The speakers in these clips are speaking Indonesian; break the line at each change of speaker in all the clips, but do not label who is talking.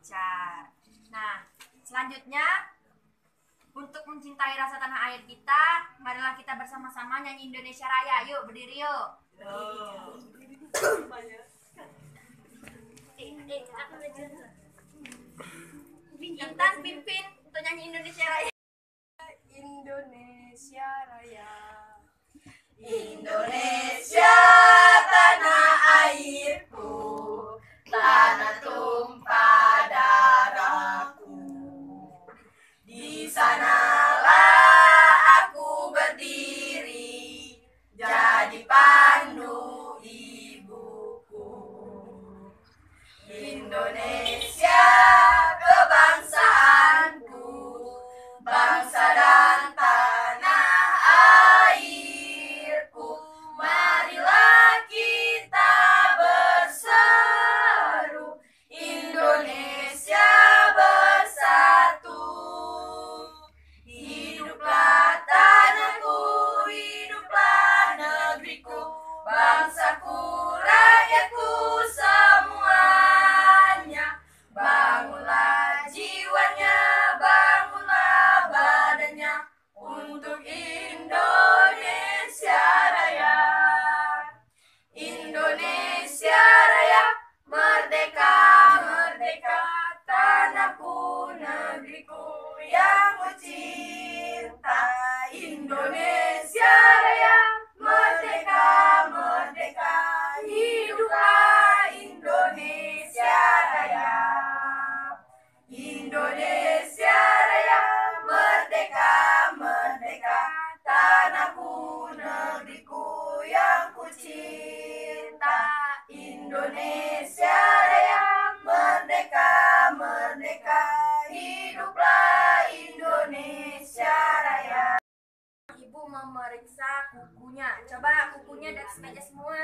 lancar. Nah, selanjutnya untuk mencintai rasa tanah air kita, marilah kita bersama-sama nyanyi Indonesia Raya. Yuk, berdiri yuk. Intan pimpin untuk nyanyi Indonesia Raya.
Indonesia Raya.
Indonesia tanah airku, tanah tumpah darahku. Di sanalah aku berdiri, jadi pandu ibuku. Indonesia kebangsaanku, bangsa dan tanah airku. Marilah kita berseru, Indonesia bersatu. Hiduplah tanahku, hiduplah negeriku, bangsaku, rakyatku semuanya. Bangunlah jiwanya, bangunlah badannya untuk Indonesia Raya. Indonesia Raya, merdeka, merdeka, tanahku, negeriku yang kucinta. Indonesia Raya, merdeka, merdeka, hiduplah Indonesia Raya. Indonesia Raya, merdeka, merdeka, tanahku, negeriku yang kucinta. Indonesia Raya, merdeka, merdeka, hiduplah Indonesia Raya. Ibu memeriksa kukunya. Coba kukunya dari meja semua.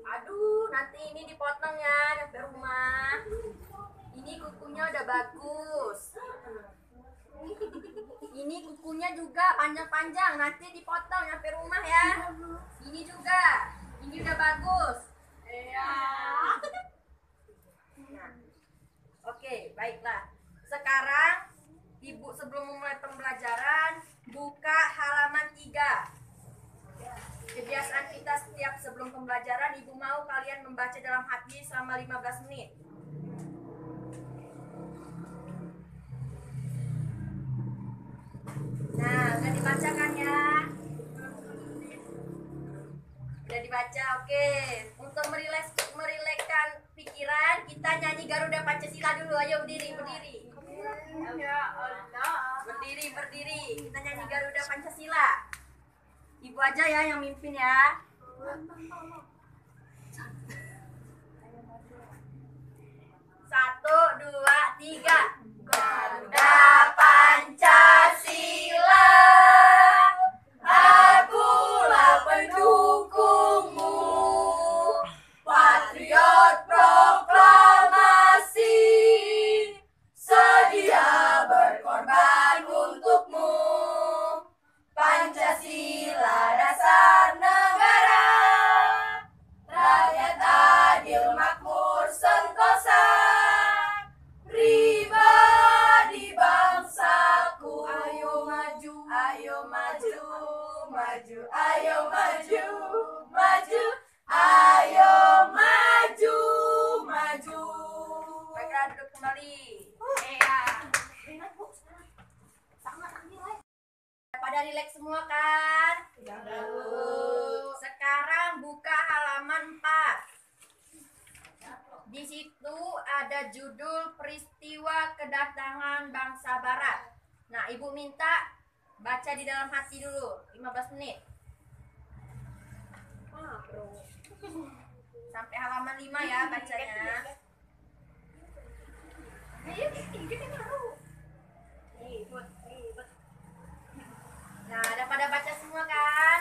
Aduh, nanti ini dipotong ya nyampe rumah. Ini kukunya udah bagus. Ini kukunya juga panjang-panjang, nanti dipotong nyampe rumah ya. Ini juga, ini udah bagus. Iya. Nah, oke, baiklah. Sekarang Ibu sebelum memulai pembelajaran buka halaman 3. Kebiasaan kita setiap sebelum pembelajaran, Ibu mau kalian membaca dalam hati selama 15 menit. Nah, udah dibacakan ya? Udah dibaca, oke. Untuk merilekskan pikiran, kita nyanyi Garuda Pancasila dulu. Ayo berdiri, berdiri.
Ya Allah.
Berdiri, berdiri. Kita nyanyi Garuda Pancasila. Ibu aja ya yang mimpin ya. 1, 2, 3. Garuda Pancasila, akulah pendukungmu, patriot proklamasi, sedia berkorban untukmu. Pancasila dasar negara, rakyat adil makmur sentosa, pribadi bangsaku. Ayo maju, ayo maju, maju, ayo maju, maju, ayo maju, maju. Baiklah, duduk kembali. Pada rileks semua kan? Sekarang buka halaman 4. Di situ ada judul peristiwa kedatangan bangsa Barat. Nah, Ibu minta baca di dalam hati dulu 15 menit. Sampai halaman 5 ya bacanya. Nah, ada pada baca semua kan?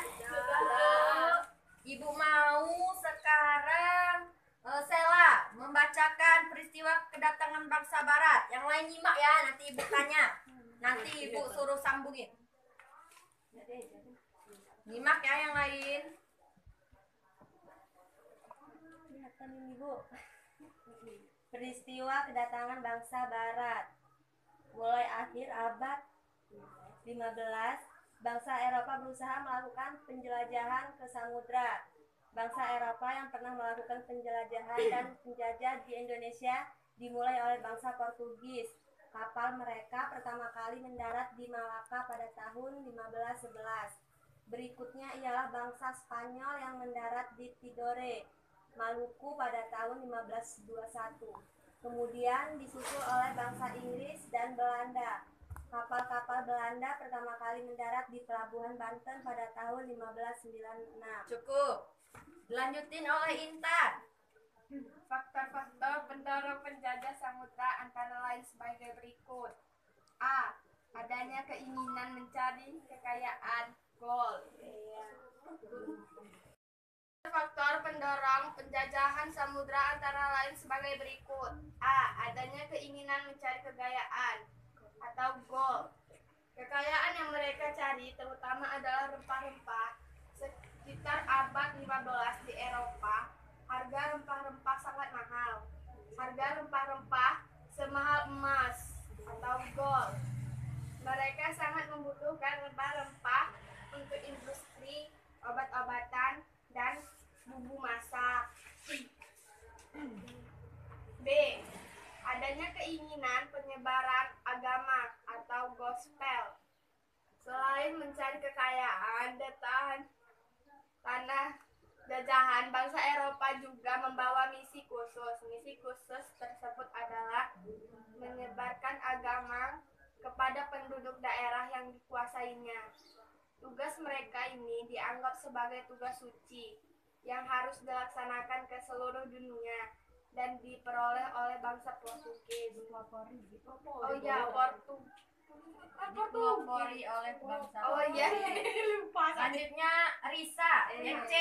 Ibu mau sekarang Sela membacakan peristiwa kedatangan bangsa Barat. Yang lain nyimak ya, nanti Ibu tanya. Nanti Ibu suruh sambungin. Nyimak ya yang lain.
Kelihatan ini, Bu.
Peristiwa kedatangan bangsa Barat. Mulai akhir abad 15, bangsa Eropa berusaha melakukan penjelajahan ke samudra. Bangsa Eropa yang pernah melakukan penjelajahan dan penjajah di Indonesia dimulai oleh bangsa Portugis. Kapal mereka pertama kali mendarat di Malaka pada tahun 1511. Berikutnya ialah bangsa Spanyol yang mendarat di Tidore, Maluku pada tahun 1521. Kemudian disusul oleh bangsa Inggris dan Belanda. Kapal-kapal Belanda pertama kali mendarat di Pelabuhan Banten pada tahun 1596.
Cukup. Dilanjutin oleh Intan.
Faktor-faktor pendorong penjajah samudra antara lain sebagai berikut. A. Adanya keinginan mencari kekayaan gold. Faktor pendorong penjajahan samudra antara lain sebagai berikut. A. Adanya keinginan mencari kekayaan atau gold. Kekayaan yang mereka cari terutama adalah rempah-rempah. Sekitar abad 15 di Eropa, harga rempah-rempah sangat mahal. Harga rempah-rempah semahal emas atau gold. Mereka sangat membutuhkan rempah-rempah untuk industri obat-obatan dan bumbu masak. B. Adanya keinginan penyebaran agama atau gospel. Selain mencari kekayaan dan tanah jajahan, bangsa Eropa juga membawa misi khusus. Misi khusus tersebut adalah menyebarkan agama kepada penduduk daerah yang dikuasainya. Tugas mereka ini dianggap sebagai tugas suci yang harus dilaksanakan ke seluruh dunia dan diperoleh oleh bangsa Portugis. Oh iya,
Dipelopori oleh bangsa.
Oh iya, lupa.
Selanjutnya Risa, yang C.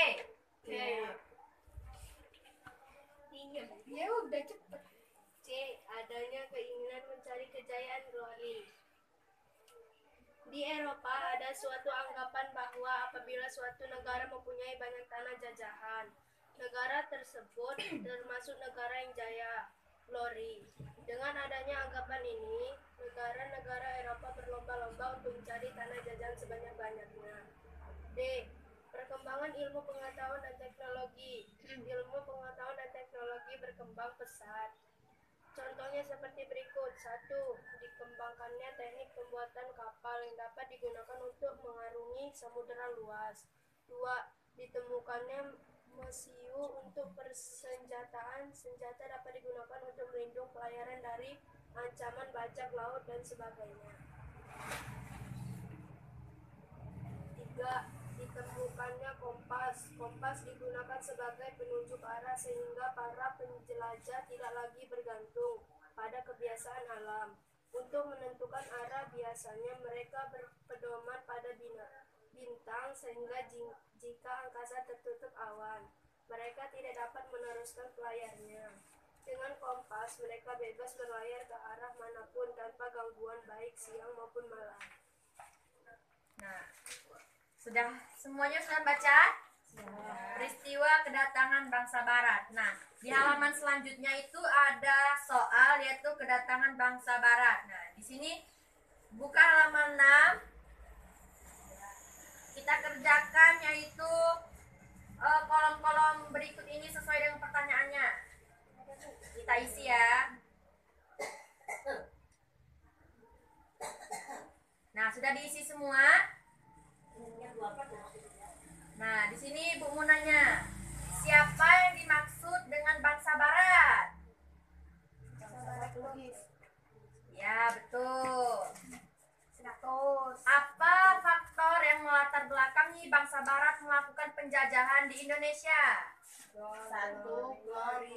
Ya udah cepet. C. Adanya keinginan mencari kejayaan glori. Di Eropa ada suatu anggapan bahwa apabila suatu negara mempunyai banyak tanah jajahan, negara tersebut termasuk negara yang jaya, glory. Dengan adanya anggapan ini, negara-negara Eropa berlomba-lomba untuk mencari tanah jajahan sebanyak-banyaknya. D. Perkembangan ilmu pengetahuan dan teknologi. Ilmu pengetahuan dan teknologi berkembang pesat. Contohnya seperti berikut. 1. Dikembangkannya teknik pembuatan kapal yang dapat digunakan untuk mengarungi samudera luas. 2. Ditemukannya mesiu untuk persenjataan. Senjata dapat digunakan untuk melindungi pelayaran dari ancaman bajak laut dan sebagainya. 3. Ditemukannya kompas. Kompas digunakan sebagai penunjuk arah sehingga para penjelajah tidak lagi bergantung pada kebiasaan alam. Untuk menentukan arah biasanya mereka berpedoman pada bintang sehingga jika angkasa tertutup awan, mereka tidak dapat meneruskan pelayarnya. Dengan kompas mereka bebas berlayar ke arah manapun tanpa gangguan baik siang maupun malam.
Nah, semuanya sudah baca? Peristiwa kedatangan bangsa Barat. Nah, di halaman selanjutnya itu ada soal yaitu kedatangan bangsa Barat. Nah, di sini buka halaman 6. Kita kerjakan yaitu kolom-kolom berikut ini sesuai dengan pertanyaannya. Kita isi ya. Nah, sudah diisi semua? Nah, di sini Bu mau nanya, siapa yang dimaksud dengan bangsa Barat? Ya, betul. Apa faktor yang melatar belakangi bangsa Barat melakukan penjajahan di Indonesia?
1. Glory.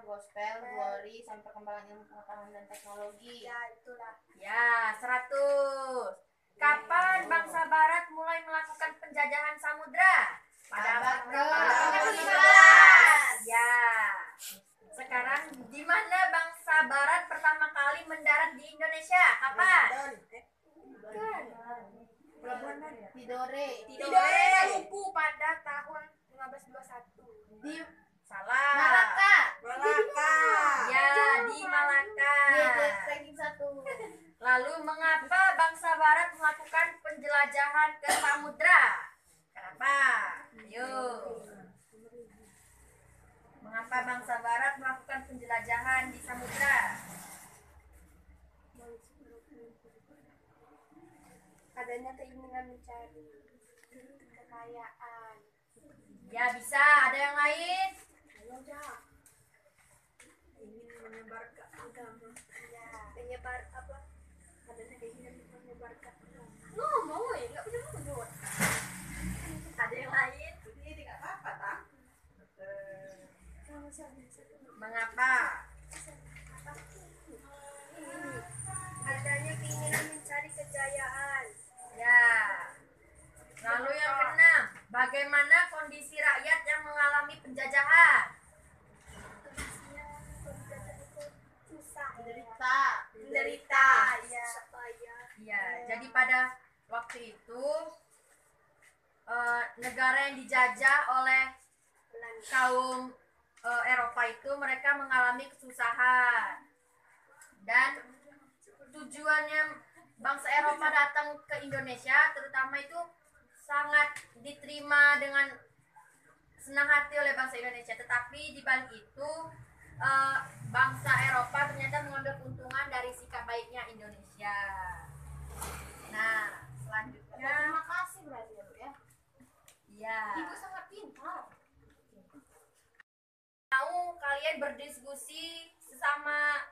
Gospel, glory, sampai perkembangan ilmu pengetahuan dan teknologi. Ya, itulah.
Ya, 100. Kapan bangsa Barat mulai melakukan penjajahan samudra? Pada abad ke-15. Ya. Sekarang di mana bangsa Barat pertama kali mendarat di Indonesia? Kapan?
Tidore.
Tidore.
Maluku pada tahun 1521. Di
Salah.
Malaka.
Malaka.
Ya, di Malaka.
Ranking 1.
Lalu mengapa bangsa Barat melakukan penjelajahan ke samudra? Kenapa? Ayo. Mengapa bangsa Barat melakukan penjelajahan di samudra?
Adanya keinginan mencari kekayaan.
Ya bisa. Ada yang lain?
Ingin menyebarkan agama. Ya. Menyebar apa? Adanya keinginan menyebarkan agama.
Ngomong, nggak punya mulut. Ada yang lain?
Ini tidak apa-apa, tak?
Mengapa?
Adanya keinginan mencari kejayaan.
Ya. Lalu yang keenam, bagaimana kondisi rakyat yang mengalami penjajahan?
Susah.
Menderita.
Ya. Payah.
Ya, jadi pada waktu itu negara yang dijajah oleh kaum Eropa itu mereka mengalami kesusahan, dan tujuannya bangsa Eropa datang ke Indonesia terutama itu sangat diterima dengan senang hati oleh bangsa Indonesia. Tetapi di balik itu bangsa Eropa ternyata mengambil keuntungan dari sikap baiknya Indonesia. Nah, selanjutnya,
Terima kasih berarti ya, Bu ya.
ya,
Ibu sangat pintar.
mau kalian berdiskusi sesama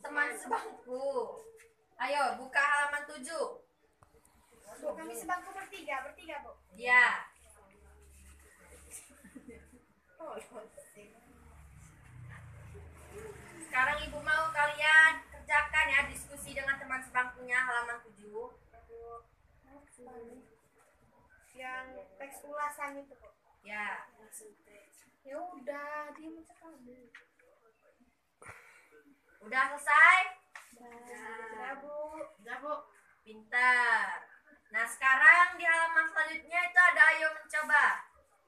teman sebangku. Ayo buka halaman 7.
Bu, kami sebangku bertiga, Bu.
Ya. Sekarang ibu mau kalian kerjakan ya diskusi dengan teman sebangkunya halaman 7.
Yang teks ulasan itu, Bu.
Ya.
Ya udah, dia sekali.
Udah selesai?
Udah, Bu.
Udah, Bu.
Pintar. Nah, sekarang di halaman selanjutnya itu ada ayo mencoba.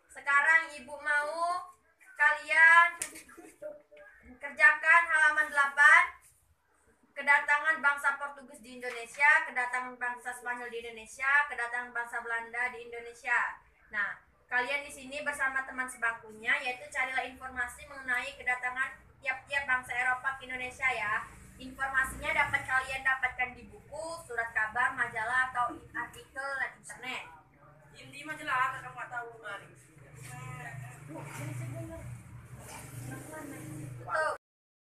Sekarang ibu mau kalian kerjakan halaman 8. Kedatangan bangsa Portugis di Indonesia, kedatangan bangsa Spanyol di Indonesia, kedatangan bangsa Belanda di Indonesia. Nah, kalian di sini bersama teman sebangkunya yaitu carilah informasi mengenai kedatangan tiap-tiap bangsa Eropa ke Indonesia ya. Informasinya dapat kalian dapatkan di buku, surat kabar, majalah atau artikel dan internet.
Ini majalah kamu nggak tahu kali.
Tuh.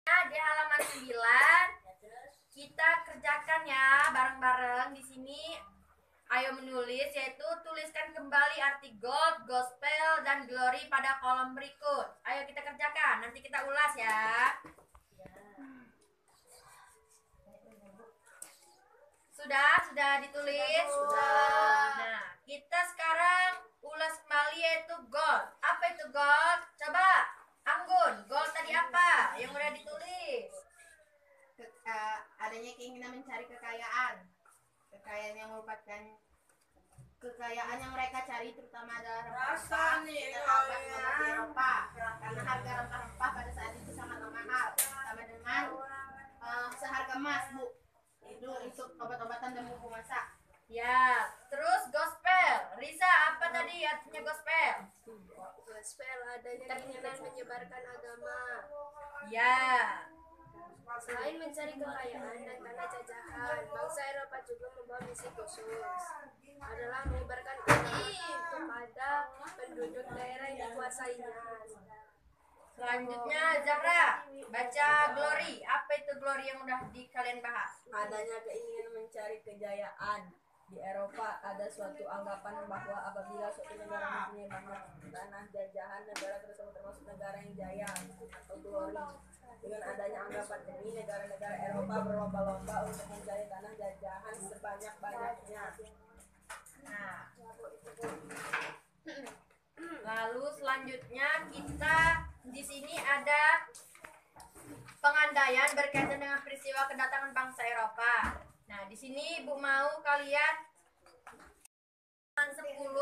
Nah, di halaman 9 kita kerjakan ya bareng-bareng di sini. Ayo menulis, yaitu tuliskan kembali arti gold, gospel, dan glory pada kolom berikut. Ayo kita kerjakan, nanti kita ulas ya. Sudah ditulis?
Sudah.
Nah, kita sekarang ulas kembali yaitu gold. Apa itu gold? Coba, Anggun, gold tadi apa yang udah ditulis?
Adanya keinginan mencari kekayaan yang merupakan kekayaan yang mereka cari terutama adalah rempah-rempah di Eropa karena harga rempah-rempah pada saat itu sangat mahal sama dengan seharga emas, Bu, itu untuk obat-obatan dan bumbu masak.
Ya, terus gospel. Risa, apa tadi artinya gospel?
Gospel adanya keinginan menyebarkan agama.
Ya,
Selain mencari kekayaan dan tanah jajahan, bangsa Eropa juga membawa misi khusus adalah menyebarkan Injil kepada penduduk daerah yang dikuasainya.
selanjutnya Zahra, baca glory. Apa itu glory yang udah kalian bahas?
Adanya keinginan mencari kejayaan. Di Eropa ada suatu anggapan bahwa apabila suatu negara mempunyai banyak tanah jajahan, negara tersebut termasuk negara yang jaya atau glory. Dengan adanya anggapan ini, negara-negara Eropa berlomba-lomba untuk mencari tanah jajahan sebanyak-banyaknya.
Nah, lalu selanjutnya kita di sini ada pengandaian berkaitan dengan peristiwa kedatangan bangsa Eropa. Nah, di sini Ibu mau kalian halaman 10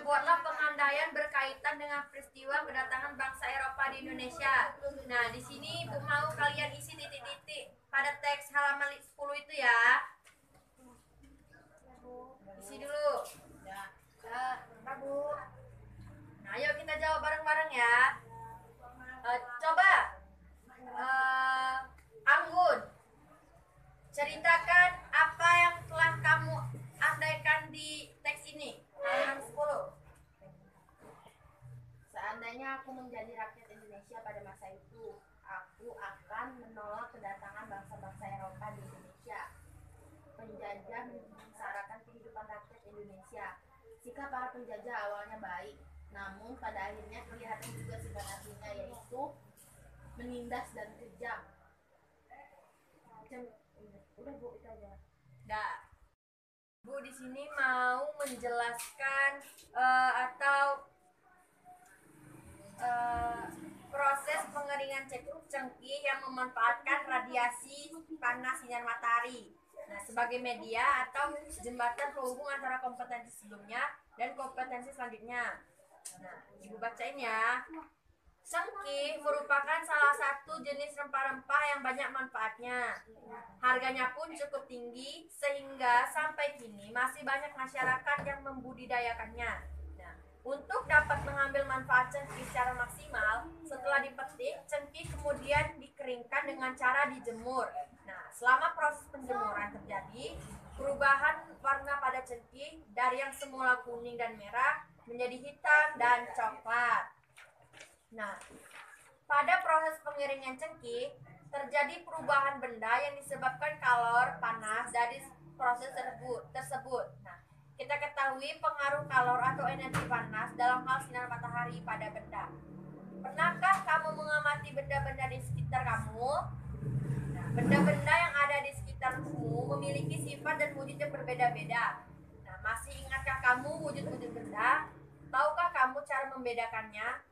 buatlah pengandaian berkaitan dengan peristiwa kedatangan bangsa Eropa di Indonesia. Nah, di sini Ibu mau kalian isi titik-titik pada teks halaman 10 itu ya. Isi dulu. Ya, Bu. Nah, ayo kita jawab bareng-bareng ya. Coba, Anggun, ceritakan apa yang telah kamu andaikan di teks ini, halaman 10.
Seandainya aku menjadi rakyat Indonesia pada masa itu, aku akan menolak kedatangan bangsa-bangsa Eropa di Indonesia. Penjajah menyengsarakan kehidupan rakyat Indonesia. Sikap para penjajah awalnya baik, namun pada akhirnya kelihatan juga sifat aslinya, yaitu menindas dan kejam. Udah Bu, itu aja.
Nah, Bu di sini mau menjelaskan atau proses pengeringan cengkih yang memanfaatkan radiasi panas sinar matahari. Nah, sebagai media atau jembatan penghubung antara kompetensi sebelumnya dan kompetensi selanjutnya. Nah, Ibu bacain ya. Cengkih merupakan salah satu jenis rempah-rempah yang banyak manfaatnya. Harganya pun cukup tinggi sehingga sampai kini masih banyak masyarakat yang membudidayakannya. Nah, untuk dapat mengambil manfaat cengkih secara maksimal, setelah dipetik, cengkih kemudian dikeringkan dengan cara dijemur. Nah, selama proses penjemuran terjadi, perubahan warna pada cengkih dari yang semula kuning dan merah menjadi hitam dan coklat. Nah, pada proses pengeringan cengkih terjadi perubahan benda yang disebabkan kalor panas dari proses tersebut. Nah, kita ketahui pengaruh kalor atau energi panas dalam hal sinar matahari pada benda. Pernahkah kamu mengamati benda-benda di sekitar kamu? Nah, benda-benda yang ada di sekitarmu memiliki sifat dan wujud yang berbeda-beda. Nah, masih ingatkah kamu wujud-wujud benda? Tahukah kamu cara membedakannya?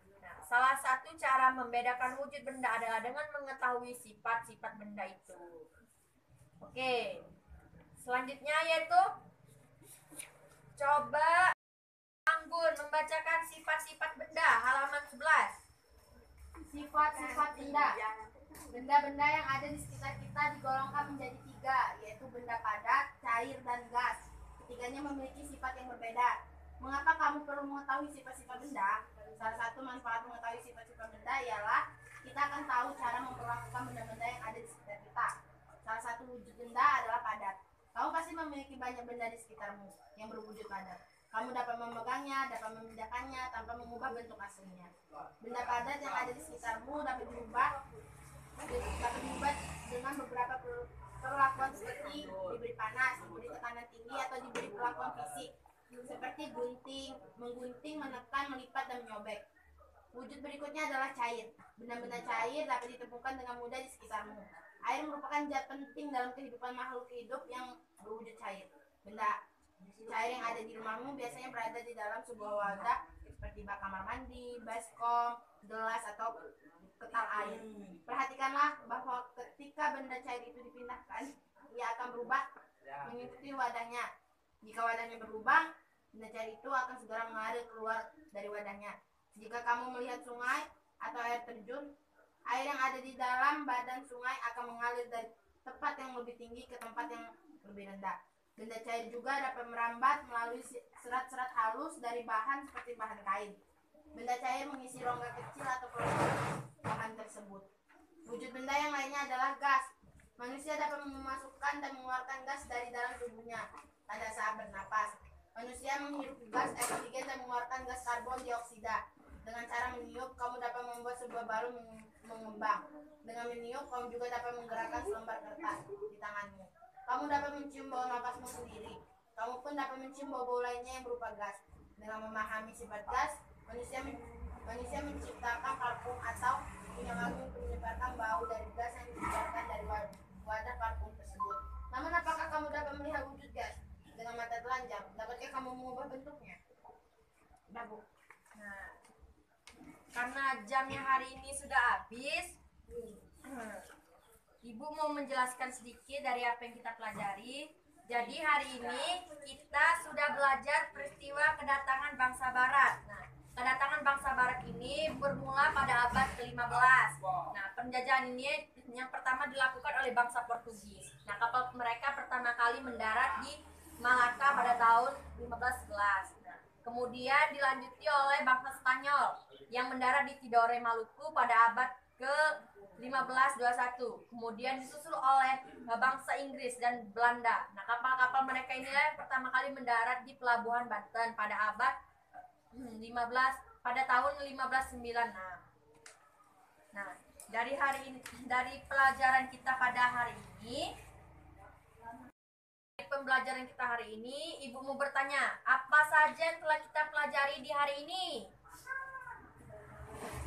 Salah satu cara membedakan wujud benda adalah dengan mengetahui sifat-sifat benda itu. Oke, selanjutnya yaitu coba Anggun membacakan sifat-sifat benda halaman 11.
Sifat-sifat benda. Benda-benda yang ada di sekitar kita digolongkan menjadi 3, yaitu benda padat, cair, dan gas. Ketiganya memiliki sifat yang berbeda. Mengapa kamu perlu mengetahui sifat-sifat benda? Salah satu manfaat mengetahui sifat-sifat benda ialah kita akan tahu cara memperlakukan benda-benda yang ada di sekitar kita. Salah satu wujud benda adalah padat. Kamu pasti memiliki banyak benda di sekitarmu yang berwujud padat. Kamu dapat memegangnya, dapat memindahkannya tanpa mengubah bentuk aslinya. Benda padat yang ada di sekitarmu dapat diubah dengan beberapa perlakuan seperti diberi panas, diberi tekanan tinggi, atau diberi perlakuan fisik seperti menggunting, menekan, melipat, dan menyobek. Wujud berikutnya adalah cair. Benda-benda cair dapat ditemukan dengan mudah di sekitarmu. Air merupakan zat penting dalam kehidupan makhluk hidup yang berwujud cair. Benda cair yang ada di rumahmu biasanya berada di dalam sebuah wadah seperti bak kamar mandi, baskom, gelas, atau ketal air. Perhatikanlah bahwa ketika benda cair itu dipindahkan, ia akan berubah mengikuti wadahnya. Jika wadahnya berlubang, benda cair itu akan segera mengalir keluar dari wadahnya. Jika kamu melihat sungai atau air terjun, air yang ada di dalam badan sungai akan mengalir dari tempat yang lebih tinggi ke tempat yang lebih rendah. Benda cair juga dapat merambat melalui serat-serat halus dari bahan seperti bahan kain. Benda cair mengisi rongga kecil atau pelosok bahan tersebut. Wujud benda yang lainnya adalah gas. Manusia dapat memasukkan dan mengeluarkan gas dari dalam tubuhnya pada saat bernapas. Manusia menghirup gas oksigen dan mengeluarkan gas karbon dioksida. Dengan cara meniup, kamu dapat membuat sebuah balon mengembang. Dengan meniup, kamu juga dapat menggerakkan selembar kertas di tanganmu. Kamu dapat mencium bau napasmu sendiri. Kamu pun dapat mencium bau-bau lainnya yang berupa gas. Dengan memahami sifat gas, manusia menciptakan parfum atau punya wangi untuk menyebarkan bau dari gas yang dikeluarkan dari wadah parfum tersebut. Namun, apakah kamu dapat melihat wujud gas dengan mata telanjang? Dapatkah kamu mengubah bentuknya?
Bu. Nah, karena jamnya hari ini sudah habis, Ibu mau menjelaskan sedikit dari apa yang kita pelajari. Jadi hari ini kita sudah belajar peristiwa kedatangan bangsa Barat. Nah, kedatangan bangsa Barat ini bermula pada abad ke-15. Nah, penjajahan ini yang pertama dilakukan oleh bangsa Portugis. Nah, kapal mereka pertama kali mendarat di Malaka pada tahun 1511. Nah, kemudian dilanjuti oleh bangsa Spanyol yang mendarat di Tidore, Maluku pada abad ke-1521. Kemudian disusul oleh bangsa Inggris dan Belanda. Nah, kapal-kapal mereka inilah yang pertama kali mendarat di pelabuhan Banten pada abad 15 pada tahun 1596. Nah, dari pelajaran kita pada hari ini, pembelajaran kita hari ini, Ibu mau bertanya, apa saja yang telah kita pelajari di hari ini?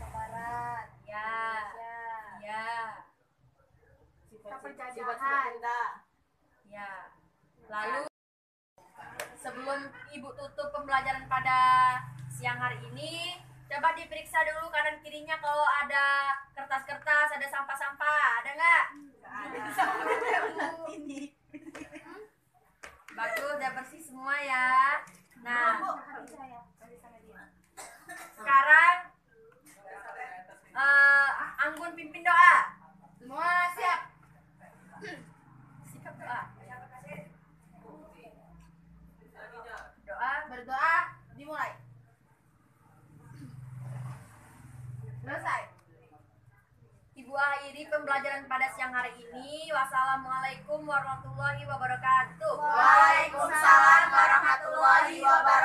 Barat.
Ya. Ya.
Penjajahan.
Ya. Lalu sebelum Ibu tutup pembelajaran pada siang hari ini, coba diperiksa dulu kanan kirinya kalau ada kertas-kertas, ada sampah-sampah, ada nggak? Bagus, udah bersih semua ya. Nah, sekarang Anggun pimpin doa. Semua siap? Sikap doa. Berdoa dimulai. Selesai. Ibu akhiri pembelajaran pada siang hari ini. Wassalamualaikum warahmatullahi wabarakatuh.
Waalaikumsalam warahmatullahi wabarakatuh.